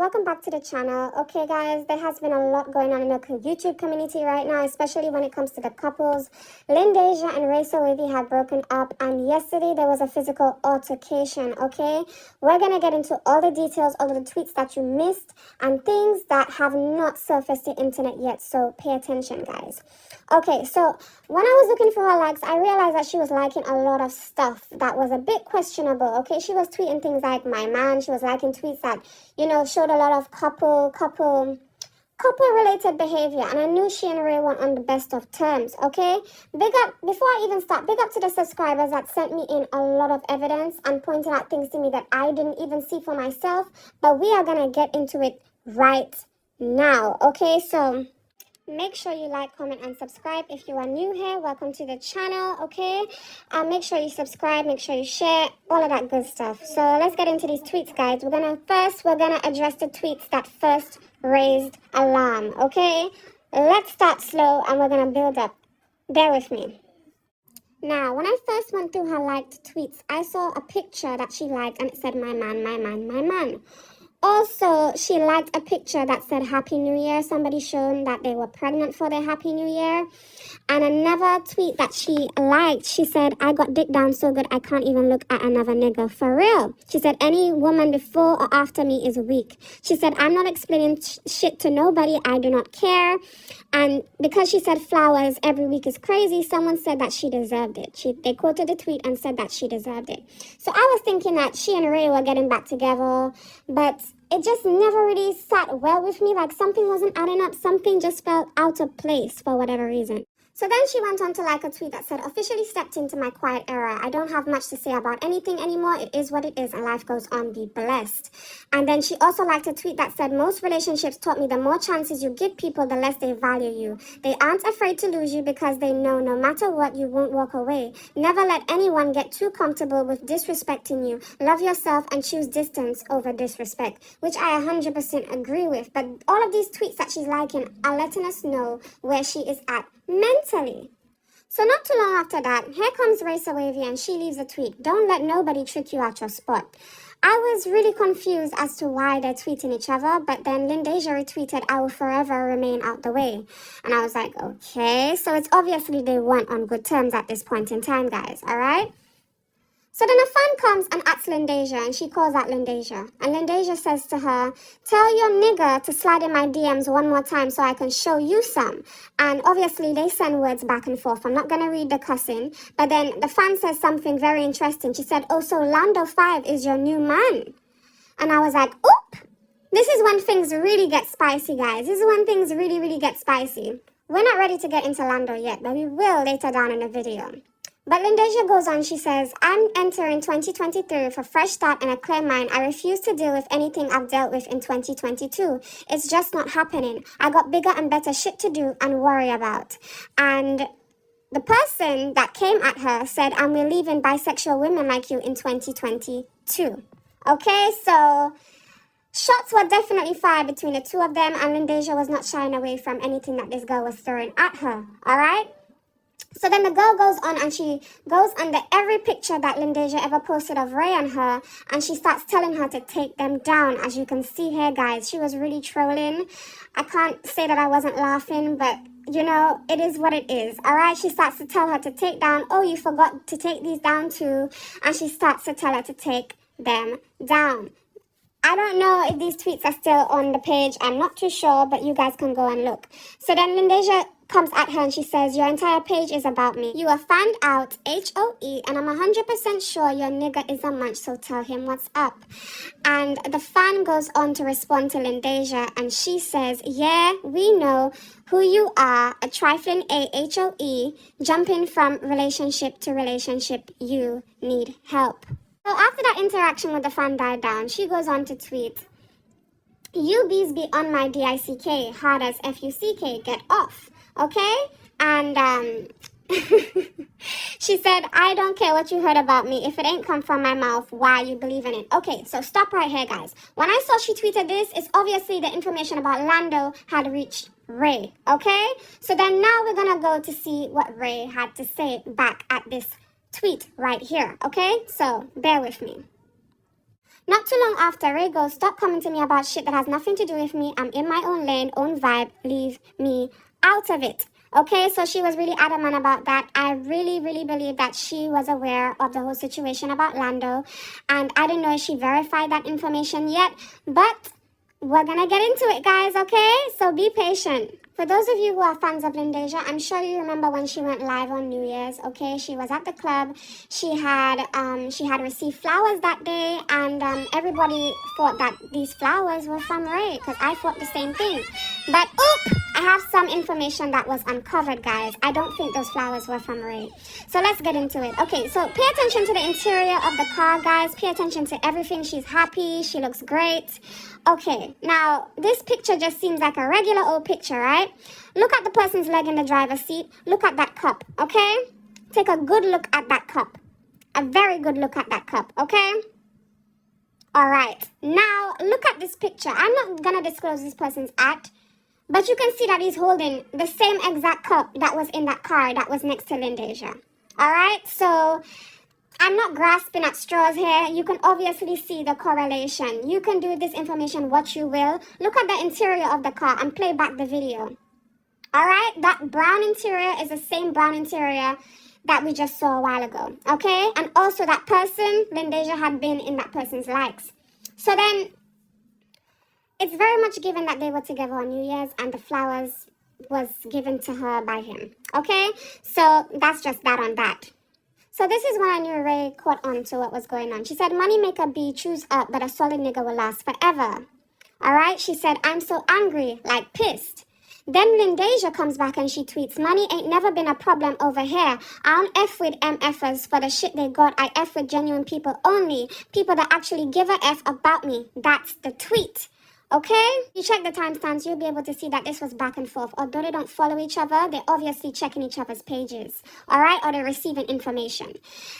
welcome back to the channel. Okay guys, there has been a lot going on in the YouTube community right now, especially when it comes to the couples. LYN DEJA and RaySoWavy have broken up, and yesterday there was a physical altercation. Okay, we're gonna get into all the details, all of the tweets that you missed and things that have not surfaced the internet yet, so pay attention guys. Okay, so when I was looking for her likes, I realized that she was liking a lot of stuff that was a bit questionable. Okay, she was tweeting things like my man. She was liking tweets that, you know, showed a lot of couple related behavior, and I knew she and Ray weren't on the best of terms. Okay, big up, before I even start, big up to the subscribers that sent me in a lot of evidence and pointed out things to me that I didn't even see for myself, but we are gonna get into it right now. Okay, so make sure you like, comment, and subscribe. If you are new here, welcome to the channel, okay? Make sure you subscribe, make sure you share, all of that good stuff. So let's get into these tweets, guys. We're gonna address the tweets that first raised alarm, okay? Let's start slow and we're gonna build up. Bear with me. Now, when I first went through her liked tweets, I saw a picture that she liked and it said, my man, my man, my man. Also, she liked a picture that said Happy New Year. Somebody shown that they were pregnant for their Happy New Year. And another tweet that she liked, she said, I got dick down so good I can't even look at another nigga. For real. She said, any woman before or after me is weak. She said, I'm not explaining shit to nobody. I do not care. And because she said flowers every week is crazy, someone said that she deserved it. They quoted the tweet and said that she deserved it. So I was thinking that she and Ray were getting back together, but it just never really sat well with me. Like something wasn't adding up. Something just felt out of place for whatever reason. So then she went on to like a tweet that said, officially stepped into my quiet era. I don't have much to say about anything anymore. It is what it is and life goes on. Be blessed. And then she also liked a tweet that said, most relationships taught me the more chances you give people, the less they value you. They aren't afraid to lose you because they know no matter what, you won't walk away. Never let anyone get too comfortable with disrespecting you. Love yourself and choose distance over disrespect, which I 100% agree with. But all of these tweets that she's liking are letting us know where she is at mentally. So not too long after that, here comes RaySoWavy and she leaves a tweet. Don't let nobody trick you out your spot. I was really confused as to why they're tweeting each other, but then LYN DEJA retweeted, I will forever remain out the way. And I was like, okay, so it's obviously they weren't on good terms at this point in time, guys, all right? So then a fan comes and asks LYN DEJA, and she calls out LYN DEJA. And LYN DEJA says to her, tell your nigga to slide in my DMs one more time so I can show you some. And obviously they send words back and forth. I'm not going to read the cussing. But then the fan says something very interesting. She said, oh, so Lando 5 is your new man. And I was like, oop. This is when things really get spicy, guys. This is when things really, really get spicy. We're not ready to get into Lando yet, but we will later down in the video. But LYN DEJA goes on, she says, I'm entering 2023 with a fresh start and a clear mind. I refuse to deal with anything I've dealt with in 2022. It's just not happening. I got bigger and better shit to do and worry about. And the person that came at her said, I'm relieving bisexual women like you in 2022. Okay, so shots were definitely fired between the two of them, and LYN DEJA was not shying away from anything that this girl was throwing at her, all right? So then the girl goes on and she goes under every picture that LYN DEJA ever posted of Ray and her, and she starts telling her to take them down. As you can see here, guys, she was really trolling. I can't say that I wasn't laughing, but you know, it is what it is, all right? She starts to tell her to take down, oh, you forgot to take these down too, and she starts to tell her to take them down. I don't know if these tweets are still on the page. I'm not too sure, but you guys can go and look. So then LYN DEJA comes at her and she says, your entire page is about me. You are fanned out, HOE, and I'm 100% sure your nigga is a munch, so tell him what's up. And the fan goes on to respond to LYN DEJA, and she says, yeah, we know who you are, a trifling AHOE, jumping from relationship to relationship, you need help. So after that interaction with the fan died down, she goes on to tweet, you bees be on my DICK, hard as FUCK, get off, okay? And she said, I don't care what you heard about me. If it ain't come from my mouth, why you believe in it? Okay, so stop right here, guys. When I saw she tweeted this, it's obviously the information about Lando had reached Ray, okay? So then now we're gonna go to see what Ray had to say back at this tweet right here, okay? So bear with me. Not too long after, Ray goes, stop coming to me about shit that has nothing to do with me. I'm in my own lane, own vibe. Leave me out of it. Okay, so she was really adamant about that. I really, really believe that she was aware of the whole situation about Lando. And I don't know if she verified that information yet. But we're gonna get into it, guys, okay? So be patient. For those of you who are fans of LYN DEJA, I'm sure you remember when she went live on New Year's, okay? She was at the club. She had received flowers that day, and everybody thought that these flowers were from Ray, because I thought the same thing. But, oop! I have some information that was uncovered, guys. I don't think those flowers were from Ray. So let's get into it. Okay, so pay attention to the interior of the car, guys. Pay attention to everything. She's happy. She looks great. Okay, now this picture just seems like a regular old picture, right? Look at the person's leg in the driver's seat. Look at that cup, okay? Take a good look at that cup. A very good look at that cup, okay? All right, now look at this picture. I'm not gonna disclose this person's act, but you can see that he's holding the same exact cup that was in that car that was next to LYN DEJA. All right, so I'm not grasping at straws here. You can obviously see the correlation. You can do this information what you will. Look at the interior of the car and play back the video. All right, that brown interior is the same brown interior that we just saw a while ago, okay? And also that person, LYN DEJA, had been in that person's likes. So then, it's very much given that they were together on New Year's and the flowers was given to her by him, okay? So that's just that on that. So this is when I knew Ray caught on to what was going on. She said, Moneymaker B, choose up, but a solid nigga will last forever. All right? She said, I'm so angry, like pissed. Then LYN DEJA comes back and she tweets, money ain't never been a problem over here. I don't F with MFers for the shit they got. I F with genuine people only. People that actually give a F about me. That's the tweet. Okay? You check the timestamps, you'll be able to see that this was back and forth. Although they don't follow each other, they're obviously checking each other's pages. Alright? Or they're receiving information.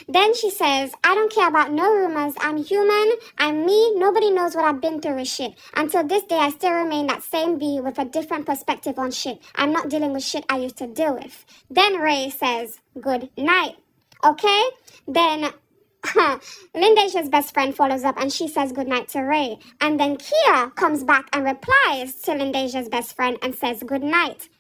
Then she says, I don't care about no rumors. I'm human. I'm me. Nobody knows what I've been through with shit. Until this day, I still remain that same B with a different perspective on shit. I'm not dealing with shit I used to deal with. Then Ray says, good night. Okay? Then LYN DEJA's best friend follows up and she says goodnight to Ray. And then Kia comes back and replies to LYN DEJA's best friend and says goodnight.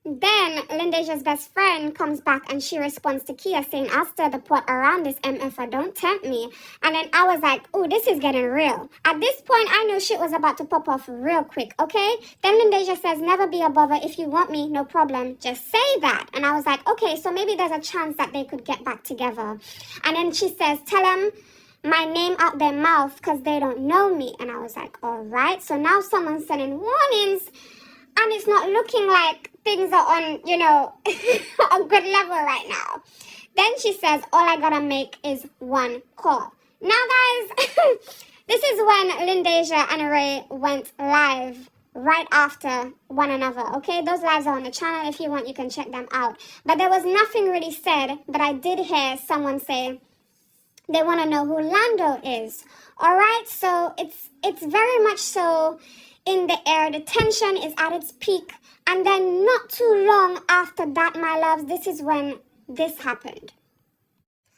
Then LYN DEJA's best friend comes back and she responds to Kia saying, I'll stir the pot around this MFer, don't tempt me. And then I was like, oh, this is getting real. At this point, I knew shit was about to pop off real quick, okay? Then LYN DEJA says, never be a bother. If you want me, no problem. Just say that. And I was like, okay, so maybe there's a chance that they could get back together. And then she says, tell them my name out their mouth because they don't know me. And I was like, all right. So now someone's sending warnings and it's not looking like things are on, you know, a good level right now. Then she says, all I gotta make is one call. Now, guys, this is when LYN DEJA and Ray went live right after one another, okay? Those lives are on the channel. If you want, you can check them out. But there was nothing really said, but I did hear someone say they want to know who Lando is. All right? So it's very much so in the air. The tension is at its peak. And then not too long after that, my loves, this is when this happened.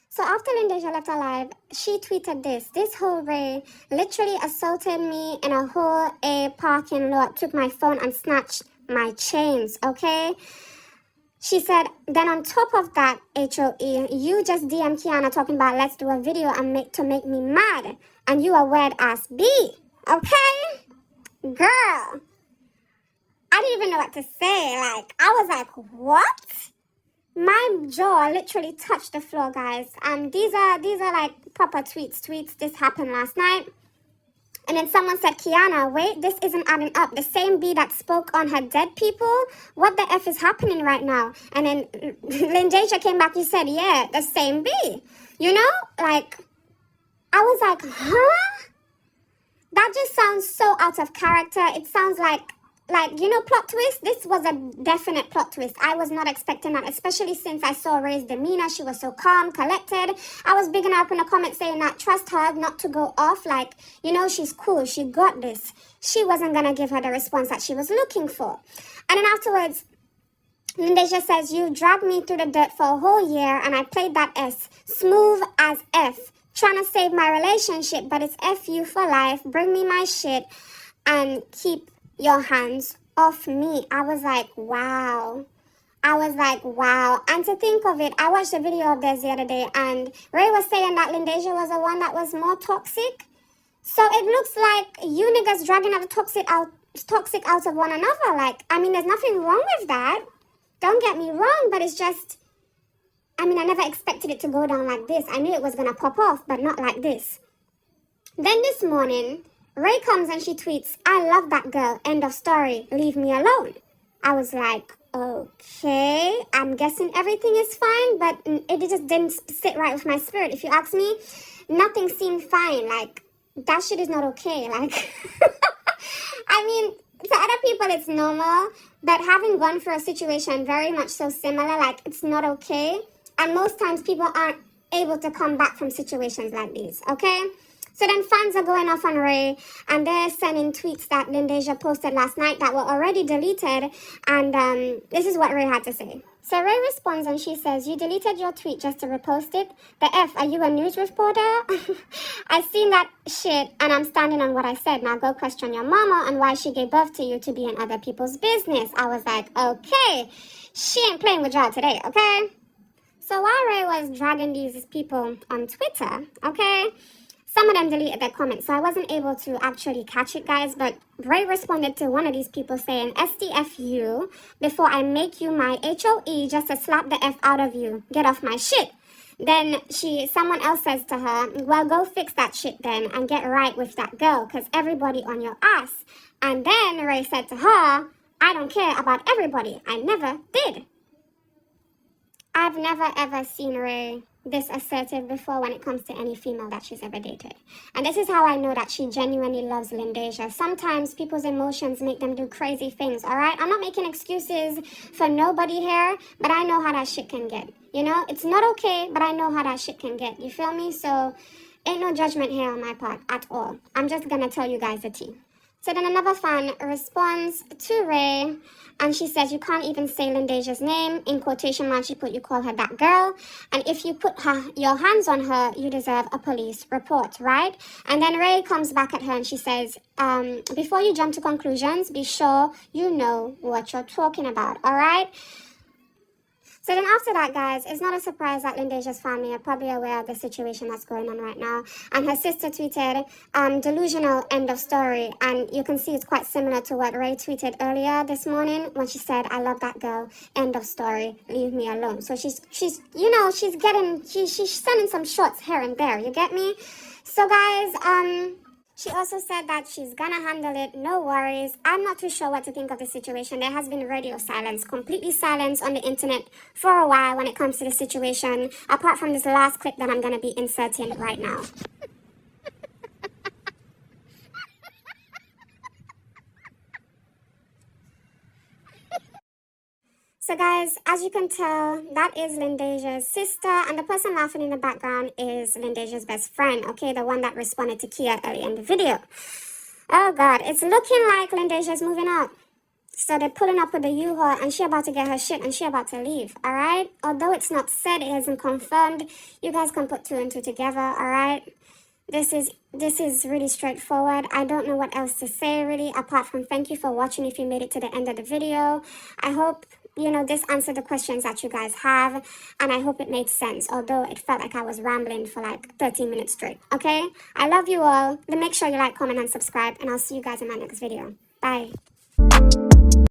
So after LYN DEJA left alive, she tweeted this. This whole Ray literally assaulted me in a whole A parking lot, took my phone and snatched my chains, okay? She said, then on top of that, HOE, you just DM Kiana talking about let's do a video and to make me mad. And you a weird ass B, okay? Girl. I didn't even know what to say. Like, I was like, what? My jaw literally touched the floor, guys. These are like proper tweets. This happened last night. And then someone said, Kiana, wait, this isn't adding up. The same B that spoke on her dead people? What the F is happening right now? And then LYN DEJA came back and said, yeah, the same B. You know, like, I was like, huh? That just sounds so out of character. It sounds like, you know, plot twist. This was a definite plot twist. I was not expecting that, especially since I saw Ray's demeanor. She was so calm, collected. I was bigging her up in the comments saying that trust her not to go off. Like, you know, she's cool. She got this. She wasn't going to give her the response that she was looking for. And then afterwards, LYN DEJA says, you dragged me through the dirt for a whole year and I played that S. Smooth as F. trying to save my relationship, but it's F you for life. Bring me my shit and keep your hands off me. I was like, wow. And to think of it, I watched a video of theirs the other day, and Ray was saying that LYN DEJA was the one that was more toxic. So it looks like you niggas dragging out the toxic out of one another. Like, I mean, there's nothing wrong with that. Don't get me wrong, but it's just, I mean, I never expected it to go down like this. I knew it was going to pop off, but not like this. Then this morning, Ray comes and she tweets, "I love that girl, end of story, leave me alone." I was like, okay, I'm guessing everything is fine, but it just didn't sit right with my spirit. If you ask me, nothing seemed fine. Like, that shit is not okay. Like, I mean, to other people it's normal, but having gone through a situation very much so similar, like, it's not okay. And most times people aren't able to come back from situations like these, okay? So then fans are going off on Ray, and they're sending tweets that LYN DEJA posted last night that were already deleted, and this is what Ray had to say. So Ray responds and she says, "You deleted your tweet just to repost it? The F, are you a news reporter?" I seen that shit and I'm standing on what I said. Now go question your mama on why she gave birth to you to be in other people's business. I was like, okay, she ain't playing with y'all today, okay? So while Ray was dragging these people on Twitter, okay, some of them deleted their comments, so I wasn't able to actually catch it, guys, but Ray responded to one of these people saying, "STFU, before I make you my HOE just to slap the F out of you. Get off my shit." Then someone else says to her, "Well, go fix that shit then and get right with that girl, because everybody on your ass." And then Ray said to her, "I don't care about everybody. I never did." I've never ever seen Ray this assertive before when it comes to any female that she's ever dated. And this is how I know that she genuinely loves LYN DEJA. Sometimes people's emotions make them do crazy things, alright? I'm not making excuses for nobody here, but I know how that shit can get. You know, it's not okay, but I know how that shit can get. You feel me? So, ain't no judgment here on my part at all. I'm just gonna tell you guys the tea. So then another fan responds to Ray, and she says, "You can't even say LYN DEJA's name." In quotation marks, she put, "You call her that girl. And if you put your hands on her, you deserve a police report," right? And then Ray comes back at her and she says, "Before you jump to conclusions, be sure you know what you're talking about, all right?" So then after that, guys, it's not a surprise that LYN DEJA's family are probably aware of the situation that's going on right now. And her sister tweeted, "Delusional, end of story." And you can see it's quite similar to what Ray tweeted earlier this morning when she said, "I love that girl, end of story, leave me alone." So she's you know, she's sending some shots here and there, you get me? So guys, she also said that she's gonna handle it, no worries. I'm not too sure what to think of the situation. There has been radio silence, completely silence on the internet for a while when it comes to the situation, apart from this last clip that I'm gonna be inserting right now. So guys, as you can tell, that is LYN DEJA's sister, and the person laughing in the background is LYN DEJA's best friend, okay, the one that responded to Kia early in the video. Oh God, it's looking like LYN DEJA's moving up. So they're pulling up with the U-Haul, and she about to get her shit, and she about to leave, alright? Although it's not said, it isn't confirmed, you guys can put two and two together, alright? This is really straightforward. I don't know what else to say, really, apart from thank you for watching if you made it to the end of the video. I hope, you know, this answered the questions that you guys have, and I hope it made sense, although it felt like I was rambling for like 13 minutes straight, okay? I love you all. Then make sure you like, comment, and subscribe, and I'll see you guys in my next video. Bye.